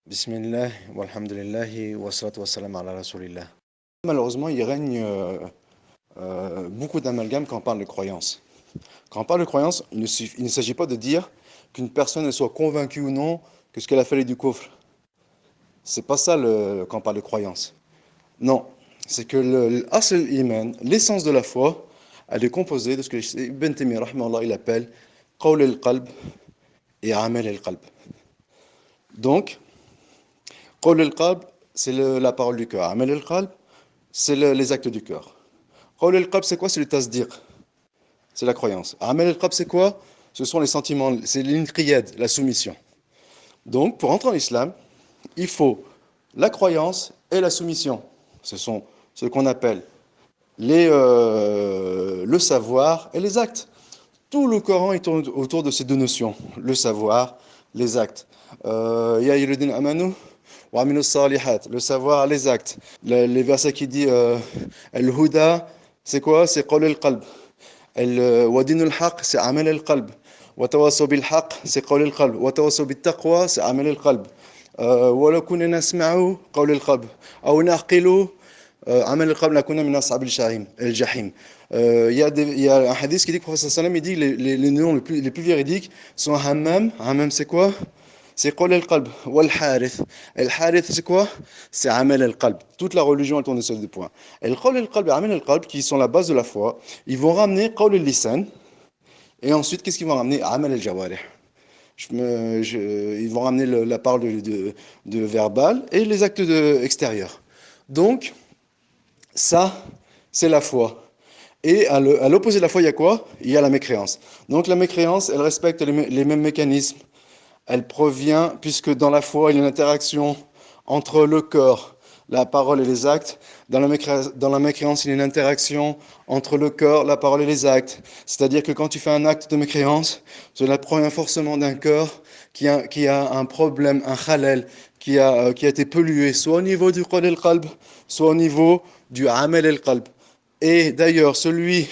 Bismillah, walhamdulillah, wa salatu wa salam ala rasulillah. Malheureusement, il règne beaucoup d'amalgames quand on parle de croyance. Quand on parle de croyance, il ne s'agit pas de dire qu'une personne soit convaincue ou non que ce qu'elle a fait est du kufr. C'est pas ça quand on parle de croyance. Non, c'est que l'asl iman, l'essence de la foi, elle est composée de ce que Ibn Taymiyyah rahimahullah, il appelle qawl al-qalb et amal al-qalb. Donc, qawl al-qalb, c'est la parole du cœur. Amal al-qalb, c'est les actes du cœur. Qawl al-qalb, c'est quoi? C'est le tasdiq, c'est la croyance. Amal al-qalb, c'est quoi? Ce sont les sentiments, c'est l'inqiyad, la soumission. Donc, pour entrer en islam, il faut la croyance et la soumission. Ce sont ce qu'on appelle le savoir et les actes. Tout le Coran est autour de ces deux notions, le savoir, les actes. Ya ayyuhalladhina amanu wa amilus salihat, le savoir, les actes. Les versets qui disent al-huda, c'est quoi? C'est qawl al-qalb. Wa dinul haq, c'est amal al-qalb. Wa tawassaw bil haq, c'est qawl al-qalb. Wa tawassaw bit taqwa, c'est amal al-qalb. Wa law kunna nasma'u, qawl al-qalb. Aw na'qilu, amal al-qalb lakuna min ashab al-jahim. Il y a un hadith qui dit que le prophète sallam, il dit que les noms les plus véridiques sont Hammam. Hammam, c'est quoi? C'est qawl al-qalb. Wal harith. Al-harith, c'est quoi? C'est amal al-qalb. Toute la religion, elle tourne sur ces deux points. Et le qawl al-qalb et amal al-qalb, qui sont la base de la foi, ils vont ramener qawl al-lisan. Et ensuite, qu'est-ce qu'ils vont ramener? Amal al-jawarih. Ils vont ramener la parole de verbal et les actes extérieurs. Donc, ça, c'est la foi. Et à l'opposé de la foi, il y a quoi? Il y a la mécréance. Donc la mécréance, elle respecte les mêmes mécanismes. Elle provient, puisque dans la foi, il y a une interaction entre le corps, la parole et les actes. Dans la mécréance, il y a une interaction entre le corps, la parole et les actes. C'est-à-dire que quand tu fais un acte de mécréance, cela provient forcément d'un corps qui a un problème, un khalal, qui a été pollué, soit au niveau du qawl al-qalb, soit au niveau du amal al-qalb. Et d'ailleurs, celui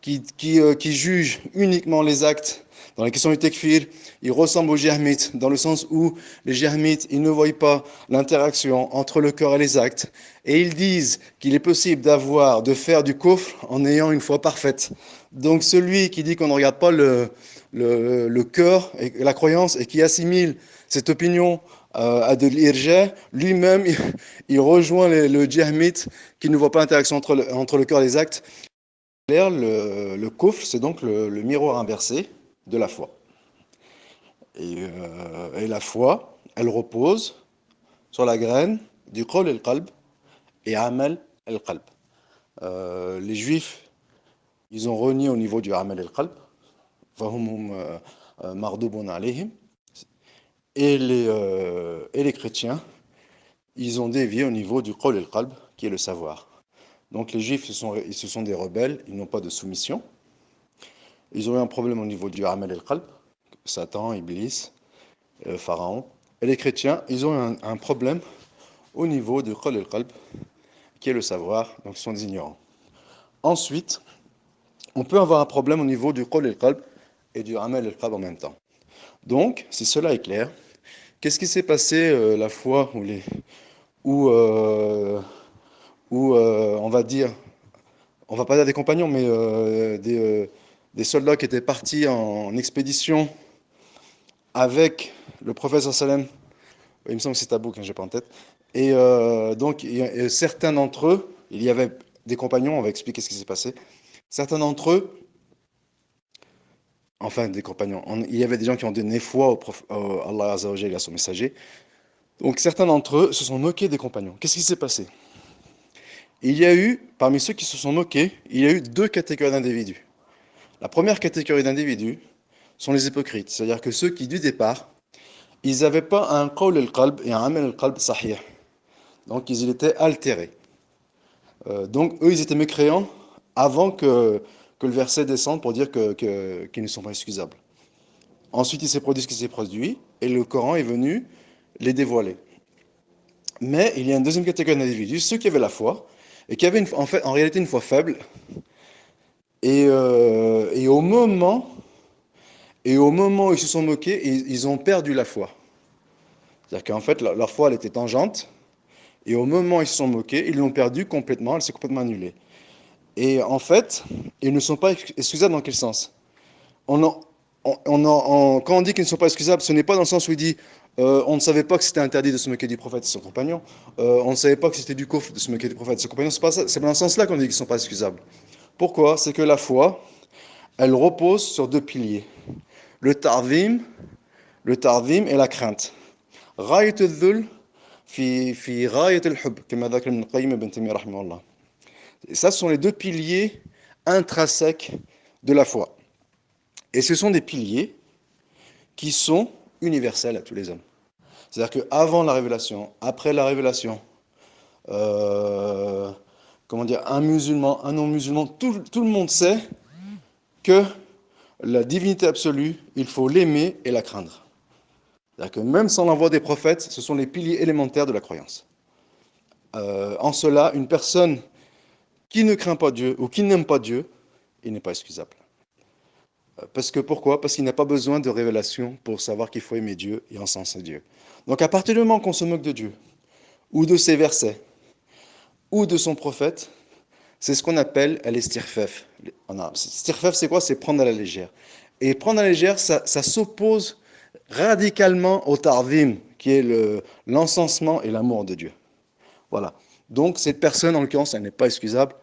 qui juge uniquement les actes dans la question du tekfir, il ressemble aux jahmites, dans le sens où les jahmites, ils ne voient pas l'interaction entre le cœur et les actes. Et ils disent qu'il est possible de faire du kufr en ayant une foi parfaite. Donc celui qui dit qu'on ne regarde pas le cœur et la croyance et qui assimile cette opinion à de l'irja, lui-même, il rejoint le jahmite qui ne voit pas l'interaction entre le cœur et les actes. Le kufr, c'est donc le miroir inversé de la foi. Et la foi, elle repose sur la graine du qawl al-qalb et amal al-qalb. Les juifs, ils ont renié au niveau du amal al-qalb, fahum mardoubun alayhim, et les chrétiens, ils ont dévié au niveau du qawl al-qalb, qui est le savoir. Donc les juifs, ce sont des rebelles, ils n'ont pas de soumission. Ils ont eu un problème au niveau du amal al-qalb, Satan, Iblis, Pharaon. Et les chrétiens, ils ont eu un problème au niveau du qawl al-qalb, qui est le savoir, donc ils sont des ignorants. Ensuite, on peut avoir un problème au niveau du qawl al-qalb et du amal al-qalb en même temps. Donc, si cela est clair, qu'est-ce qui s'est passé la fois où on va dire, on va pas dire des compagnons, mais des soldats qui étaient partis en expédition avec le prophète sallam, il me semble que c'est Tabouk, hein, j'ai pas en tête. Et donc, certains d'entre eux, il y avait des compagnons, on va expliquer ce qui s'est passé. Certains d'entre eux, enfin des compagnons, il y avait des gens qui ont donné foi à Allah Azza wa Jalla et à son messager. Donc certains d'entre eux se sont moqués des compagnons. Qu'est-ce qui s'est passé? Il y a eu, parmi ceux qui se sont moqués, il y a eu deux catégories d'individus. La première catégorie d'individus sont les hypocrites, c'est-à-dire que ceux qui, du départ, ils n'avaient pas un qawl al-qalb et un amal al-qalb sahih. Donc ils étaient altérés. Donc eux, ils étaient mécréants avant que le verset descende pour dire qu'ils ne sont pas excusables. Ensuite, il s'est produit ce qui s'est produit, et le Coran est venu les dévoiler. Mais il y a une deuxième catégorie d'individus, ceux qui avaient la foi, et qui avaient en réalité une foi faible, et au moment où ils se sont moqués, ils ont perdu la foi. C'est-à-dire qu'en fait, leur foi, elle était tangente, et au moment où ils se sont moqués, ils l'ont perdue complètement, elle s'est complètement annulée. Et en fait, ils ne sont pas excusables dans quel sens? On en- Quand on dit qu'ils ne sont pas excusables, ce n'est pas dans le sens où il dit on ne savait pas que c'était interdit de se moquer du prophète et son compagnon, on ne savait pas que c'était du kufr de se moquer du prophète et son compagnon, c'est pas ça, c'est dans ce sens-là qu'on dit qu'ils ne sont pas excusables. Pourquoi? C'est que la foi, elle repose sur deux piliers. Le tarvim, le tarvim et la crainte. غاية الذل في غاية الحب كما ذكر ابن القيم ابن تيمية رحمه الله. Et ça, ce sont les deux piliers intrinsèques de la foi. Et ce sont des piliers qui sont universels à tous les hommes. C'est-à-dire qu'avant la révélation, après la révélation, euh, comment dire, un musulman, un non-musulman, tout le monde sait que la divinité absolue, il faut l'aimer et la craindre. C'est-à-dire que même sans l'envoi des prophètes, ce sont les piliers élémentaires de la croyance. En cela, une personne qui ne craint pas Dieu ou qui n'aime pas Dieu, il n'est pas excusable. Parce que pourquoi? Parce qu'il n'a pas besoin de révélation pour savoir qu'il faut aimer Dieu et encenser Dieu. Donc à partir du moment qu'on se moque de Dieu, ou de ses versets, ou de son prophète, c'est ce qu'on appelle l'estirfef. Stirfef, c'est quoi? C'est prendre à la légère. Et prendre à la légère, ça s'oppose radicalement au tarvim, qui est l'encensement et l'amour de Dieu. Voilà. Donc cette personne, en l'occurrence, elle n'est pas excusable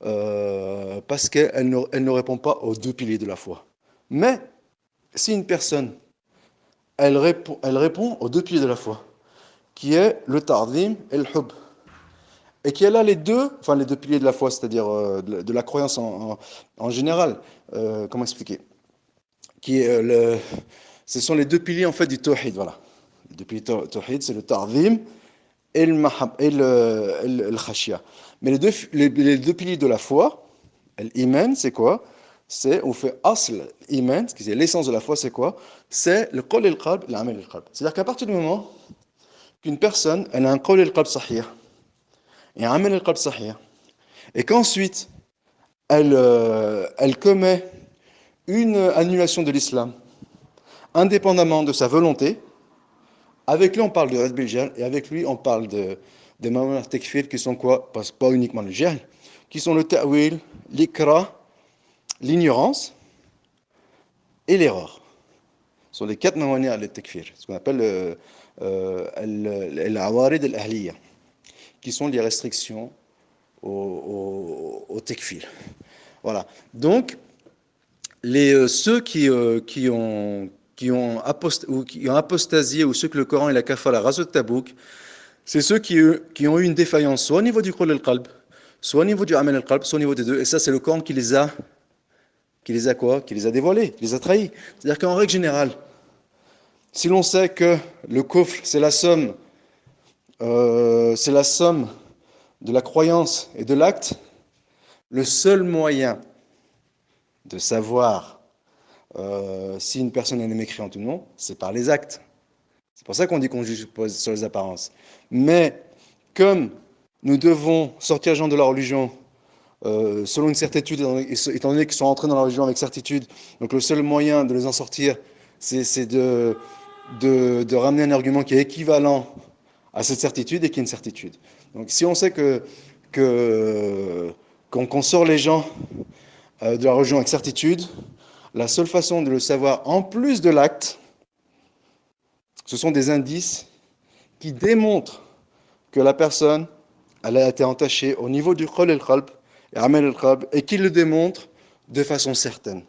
parce qu'elle ne répond pas aux deux piliers de la foi. Mais si une personne, elle répond aux deux piliers de la foi, qui est le tardim et le hub, et qu'elle a les deux, enfin les deux piliers de la foi, c'est-à-dire de la croyance en général, comment expliquer, qui est ce sont les deux piliers en fait du tawhid, voilà. Les deux piliers du tawhid, c'est le tardim et le khashia. Mais les deux piliers de la foi, l'iman, c'est quoi? C'est, on fait asl, iman, qui est l'essence de la foi, c'est quoi? C'est le qol et le qalb, l'amal et le qalb. C'est-à-dire qu'à partir du moment qu'une personne, elle a un qol et le qalb sahih, et un amal et le qalb sahih, et qu'ensuite, elle commet une annulation de l'islam, indépendamment de sa volonté, avec lui on parle de Red Biljal, et avec lui on parle des mamans tekfir qui sont quoi? Pas uniquement le jahl, qui sont le ta'wil, l'ikra, l'ignorance et l'erreur. Ce sont les quatre mawani' de tekfir, ce qu'on appelle al-awarid al-ahliya, qui sont les restrictions au tekfir. Voilà. Donc, ceux qui ont apostasié, ou ceux que le Coran et la kafala Ghazwat Tabouk, c'est ceux qui ont eu une défaillance, soit au niveau du qol al-qalb, soit au niveau du amal al-qalb, soit au niveau des deux. Et ça, c'est le Coran qui les a quoi? Qui les a dévoilés, qui les a trahis. C'est-à-dire qu'en règle générale, si l'on sait que le kufr, c'est la somme de la croyance et de l'acte, le seul moyen de savoir si une personne est mécréante ou non, c'est par les actes. C'est pour ça qu'on dit qu'on juge sur les apparences. Mais comme nous devons sortir les gens de la religion selon une certitude, étant donné qu'ils sont entrés dans la religion avec certitude, donc le seul moyen de les en sortir, c'est de ramener un argument qui est équivalent à cette certitude et qui est une certitude. Donc si on sait qu'on sort les gens de la religion avec certitude, la seule façon de le savoir, en plus de l'acte, ce sont des indices qui démontrent que la personne elle a été entachée au niveau du qol al-qalb et amal al-qalb et qui le démontre de façon certaine.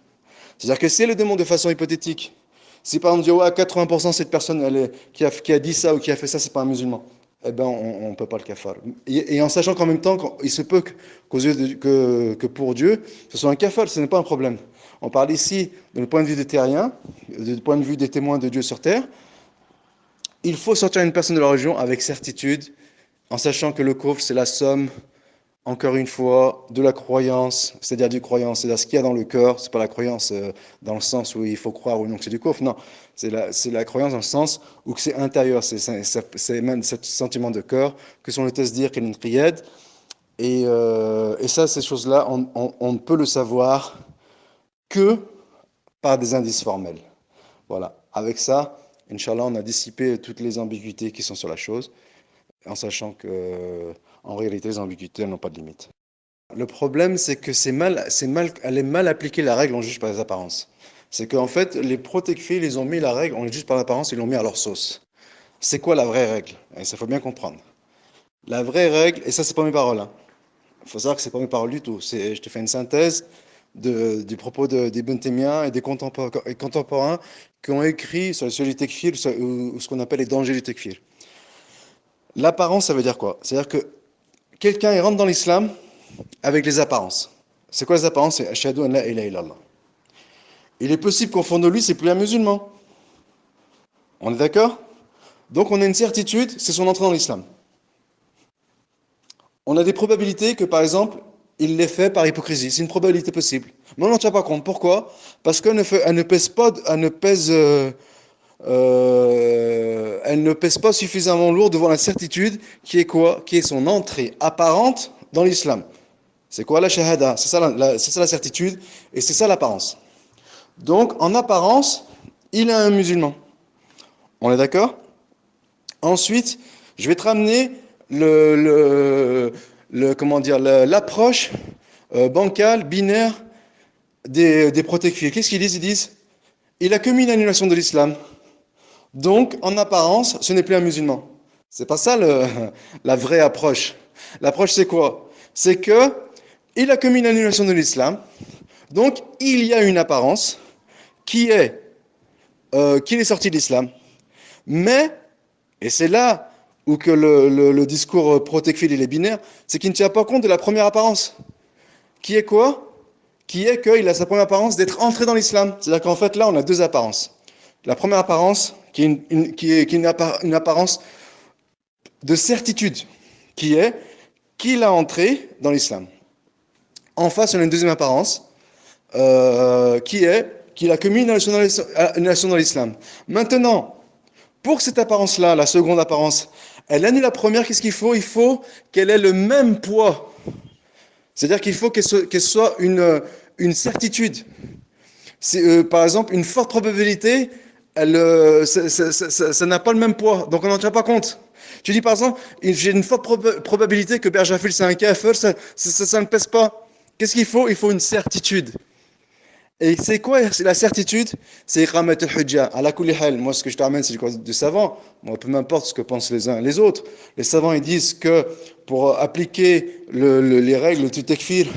C'est-à-dire que si elle le démontre de façon hypothétique, si par exemple on dit ouais, à 80% cette personne qui a dit ça ou qui a fait ça, c'est pas un musulman, eh ben on ne peut pas le kafar. Et en sachant qu'en même temps, il se peut que pour Dieu, ce soit un kafar, ce n'est pas un problème. On parle ici du point de vue des terriens, du point de vue des témoins de Dieu sur terre. Il faut sortir une personne de la religion avec certitude, en sachant que le kufr, c'est la somme, encore une fois, de la croyance, c'est-à-dire du croyance, c'est-à-dire ce qu'il y a dans le cœur, c'est pas la croyance dans le sens où il faut croire ou non que c'est du kufr, non, c'est la croyance dans le sens où que c'est intérieur, c'est même ce sentiment de cœur, que sont le tasdir, qu'il y a une qiyad, et ça, ces choses-là, on ne peut le savoir que par des indices formels. Voilà. Avec ça, Inch'Allah, on a dissipé toutes les ambiguïtés qui sont sur la chose, en sachant que, en réalité, les ambiguïtés elles n'ont pas de limite. Le problème, c'est que elle est mal appliquée la règle, on juge par les apparences. C'est qu'en fait, les pro-Tekfir, ils ont mis la règle, on juge par l'apparence, ils l'ont mis à leur sauce. C'est quoi la vraie règle? Et ça faut bien comprendre. La vraie règle, et ça, c'est pas mes paroles, hein. Il faut savoir que c'est pas mes paroles du tout. Je te fais une synthèse du propos d'Ibn Taymiyyah et des contemporains qui ont écrit sur le sujet du Tekfir ou ce qu'on appelle les dangers du Tekfir. L'apparence, ça veut dire quoi? C'est-à-dire que quelqu'un il rentre dans l'islam avec les apparences. C'est quoi les apparences? C'est Ashhadu an la ilaha illallah. Il est possible qu'au fond de lui, c'est plus un musulman. On est d'accord? Donc on a une certitude, c'est son entrée dans l'islam. On a des probabilités que, par exemple, il l'ait fait par hypocrisie. C'est une probabilité possible. Mais on n'en tient pas compte. Pourquoi? Parce elle ne pèse pas, elle ne pèse pas suffisamment lourd devant la certitude qui est quoi? Qui est son entrée apparente dans l'islam. C'est quoi la shahada? C'est ça la certitude et c'est ça l'apparence. Donc, en apparence, il est un musulman. On est d'accord? Ensuite, je vais te ramener comment dire, l'approche bancale, binaire des pro-Tekfir. Qu'est-ce qu'ils disent? Ils disent, il a commis une annulation de l'islam. Donc, en apparence, ce n'est plus un musulman. C'est pas ça la vraie approche. L'approche, c'est quoi? C'est que il a commis une annulation de l'islam. Donc, il y a une apparence qu'il est sorti de l'islam. Mais, et c'est là où que le discours pro-Tekfir il est binaire, c'est qu'il ne tient pas compte de la première apparence. Qui est quoi? Qui est qu'il a sa première apparence d'être entré dans l'islam. C'est-à-dire qu'en fait, là, on a deux apparences. La première apparence, qui est une apparence de certitude, qui est qu'il a entré dans l'islam. En face, on a une deuxième apparence, qui est qu'il a commis une annulation dans l'islam. Maintenant, pour cette apparence-là, la seconde apparence, elle annule la première, qu'est-ce qu'il faut? Il faut qu'elle ait le même poids. C'est-à-dire qu'il faut qu'elle soit une certitude. Par exemple, une forte probabilité, ça n'a pas le même poids, donc on n'en tient pas compte. Tu dis par exemple, j'ai une forte probabilité que Berjafil c'est un kafir, ça ne pèse pas. Qu'est-ce qu'il faut? Il faut une certitude. Et c'est quoi la certitude? C'est Iqamat al-Hujja. À la kulli hal, moi ce que je te ramène c'est du savant. Moi, peu m'importe ce que pensent les uns et les autres. Les savants ils disent que pour appliquer les règles du takfir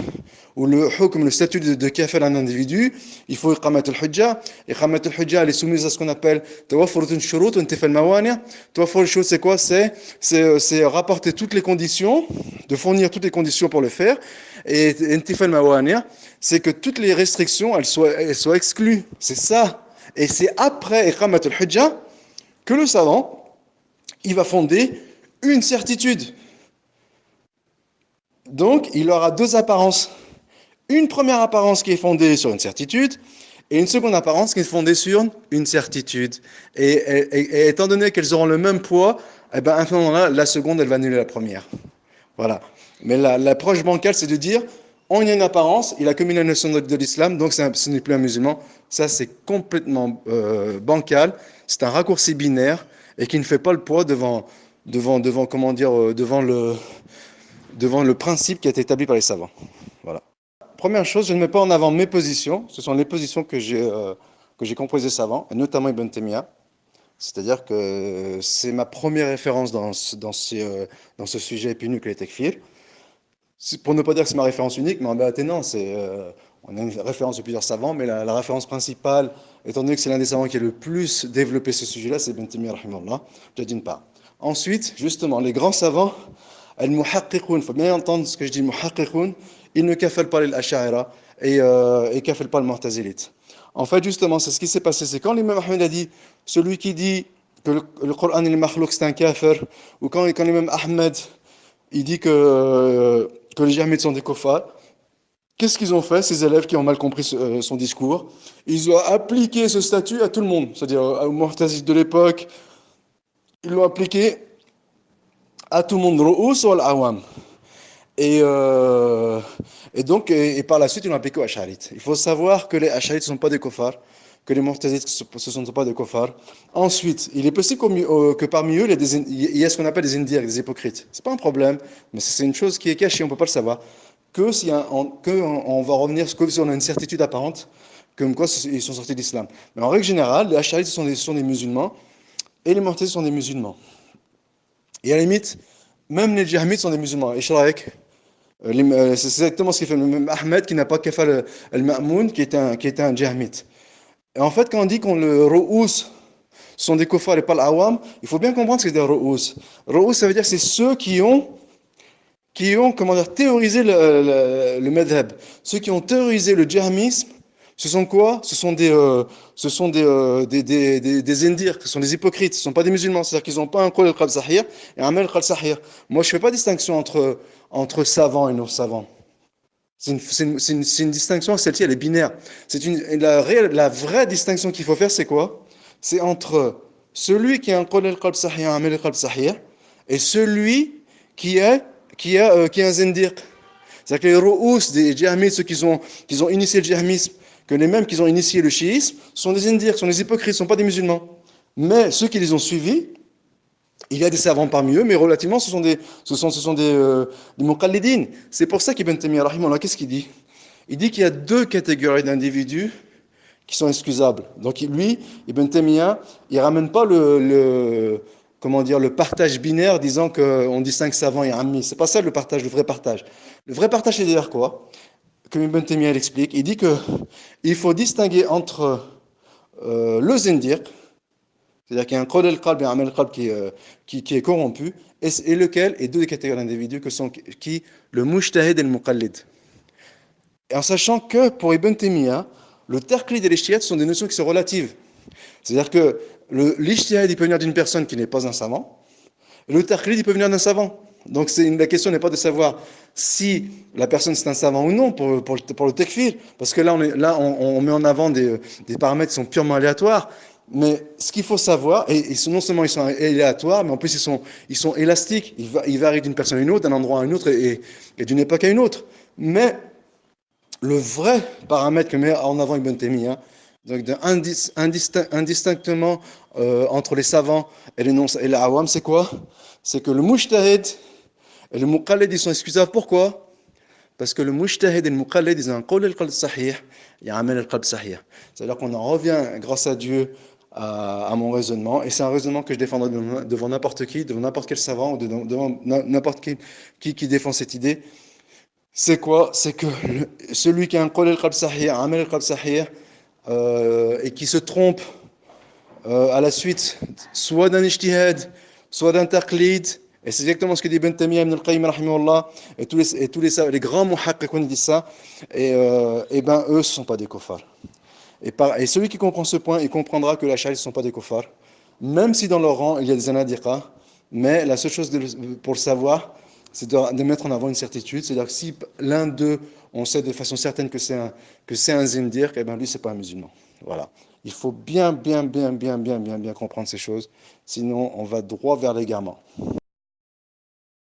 ou le hukm, le statut de kafir à un individu, il faut Iqamat al-Hujja. Iqamat al-Hujja elle est soumise à ce qu'on appelle Tawaffurut al-Shurut wa intifa al-Mawani'. Tawaffur al-Shurut c'est quoi? C'est rapporter toutes les conditions, de fournir toutes les conditions pour le faire. Et intifa al-Mawani', c'est que toutes les restrictions elles soient exclues. C'est ça. Et c'est après Iqamat al-Hujja que le savant il va fonder une certitude. Donc, il aura deux apparences. Une première apparence qui est fondée sur une certitude et une seconde apparence qui est fondée sur une certitude. Et étant donné qu'elles auront le même poids, eh ben, à ce moment-là, la seconde, elle va annuler la première. Voilà. Mais l'approche bancale, c'est de dire, on y a une apparence, il a commis la notion de l'islam, donc ce n'est plus un musulman. Ça, c'est complètement bancal. C'est un raccourci binaire et qui ne fait pas le poids devant comment dire, devant le principe qui a été établi par les savants. Voilà. Première chose, je ne mets pas en avant mes positions. Ce sont les positions que j'ai comprises des savants, et notamment Ibn Taymiyyah. C'est-à-dire que c'est ma première référence dans ce sujet épineux que les tekfir. Pour ne pas dire que c'est ma référence unique, mais en réalité non, on a une référence de plusieurs savants, mais la référence principale, étant donné que c'est l'un des savants qui a le plus développé ce sujet-là, c'est Ibn Taymiyyah, rahimahullah, d'une part. Ensuite, justement, les grands savants, al-muhaqqiqoun, il faut bien entendre ce que je dis, muhaqqiqoun, ils ne kafalent pas les ash'ara et ne kafalent pas le mu'tazilite. En fait, justement, c'est ce qui s'est passé, c'est quand l'imam Ahmed a dit, celui qui dit que le Coran est makhlouk, c'est un kafir, ou quand l'imam Ahmed, il dit que les jahmites sont des kuffars, qu'est-ce qu'ils ont fait, ces élèves qui ont mal compris son discours? Ils ont appliqué ce statut à tout le monde, c'est-à-dire aux mu'tazilites de l'époque, ils l'ont appliqué à tout le monde, ru'us ou al-awam. Et donc, par la suite, ils l'ont appliqué aux Ash'arites. Il faut savoir que les Ash'arites ne sont pas des kuffars, que les Mu'tazilites ce ne sont pas des kuffars. Ensuite, il est possible que parmi eux, il y a ce qu'on appelle des indirs, des hypocrites. C'est pas un problème, mais c'est une chose qui est cachée, on ne peut pas le savoir. On va revenir, que si on a une certitude apparente, comme quoi ils sont sortis d'islam. Mais en règle générale, les Ash'arites sont des musulmans, et les Mu'tazilites sont des musulmans. Et à la limite, même les Jahmites sont des musulmans. Et Shrek, c'est exactement ce qu'il fait. Même Ahmed, qui n'a pas Kafal al-Ma'moun, qui était un Jahmite. Et en fait, quand on dit qu'on le Ro'ous sont des kuffars et pas l'awam, il faut bien comprendre ce que c'est des Ro'ous. Ro'ous, ça veut dire que c'est ceux qui ont comment dire, théorisé le madhab. Ceux qui ont théorisé le jahmisme, ce sont quoi? Ce sont des indirs, ce sont des hypocrites, ce ne sont pas des musulmans. C'est-à-dire qu'ils n'ont pas un qawl al-qalb sahir et un amal al-qalb sahir. Moi, je ne fais pas distinction entre savants et non-savants. C'est une distinction, celle-ci, elle est binaire. La vraie distinction qu'il faut faire, c'est quoi? C'est entre celui qui a un qawl al-qalb sahir, un amal al-qalb sahir, et celui qui est qui est un zindiq. C'est-à-dire que les ro'ous des djihamites, ceux qui ont initié le djihamisme, que les mêmes qui ont initié le chiisme, sont des zindiq, sont des hypocrites, ne sont pas des musulmans. Mais ceux qui les ont suivis, il y a des savants parmi eux, mais relativement, ce sont des muqallidines. C'est pour ça qu'Ibn Taymiyyah, rahimahullah, qu'est-ce qu'il dit? Il dit qu'il y a deux catégories d'individus qui sont excusables. Donc lui, Ibn Taymiyyah, il ramène pas comment dire, le partage binaire disant qu'on distingue savant et ammi. C'est pas ça le partage, le vrai partage. Le vrai partage, c'est d'ailleurs quoi? Comme Ibn Taymiyyah l'explique, il dit qu'il faut distinguer entre le zindiq, c'est-à-dire qu'il y a un qawl al-qalb et un amal al-qalb qui est corrompu, et lequel est deux catégories d'individus que sont le mujtahid et le muqallid. Et en sachant que pour Ibn Taymiyyah, le taqlid et l'ijtihad sont des notions qui sont relatives. C'est-à-dire que l'ijtihad, il peut venir d'une personne qui n'est pas un savant, et le taqlid, il peut venir d'un savant. Donc la question n'est pas de savoir si la personne c'est un savant ou non pour le takfir, parce que là, on met en avant des paramètres qui sont purement aléatoires, mais ce qu'il faut savoir, et non seulement ils sont aléatoires, mais en plus ils sont élastiques, ils varient d'une personne à une autre, d'un endroit à un autre, et d'une époque à une autre. Mais le vrai paramètre que met en avant Ibn Taymiyyah, donc indistinctement entre les savants et les awam, c'est quoi? C'est que le mujtahid et le muqallid, ils sont excusables. Pourquoi? Parce que le mujtahid et le muqallid, ils ont un qawl al-qalb sahih, il y a un amal al-qalb sahih. C'est-à-dire qu'on en revient, grâce à Dieu, à mon raisonnement, et c'est un raisonnement que je défendrai devant n'importe qui, devant n'importe quel savant, ou devant n'importe qui défend cette idée. C'est quoi? C'est que celui qui a un qawl al-qalb sahih, un amal al-qalb sahih, et qui se trompe à la suite soit d'un ijtihad, soit d'un taqlid, et c'est exactement ce que dit Ibn Taymiyyah, Ibn al-Qayyim, rahimahullah, et tous les grands muhaqqiqoun disent ça, et ben eux, ce ne sont pas des kuffars. Et celui qui comprend ce point, il comprendra que les Ash'aris ne sont pas des kuffars, même si dans leur rang, il y a des anadiqa, mais la seule chose pour le savoir, c'est de mettre en avant une certitude, c'est-à-dire que si l'un d'eux, on sait de façon certaine que c'est un zindiq, et ben lui, c'est pas un musulman. Voilà. Il faut bien comprendre ces choses, sinon on va droit vers l'égarement.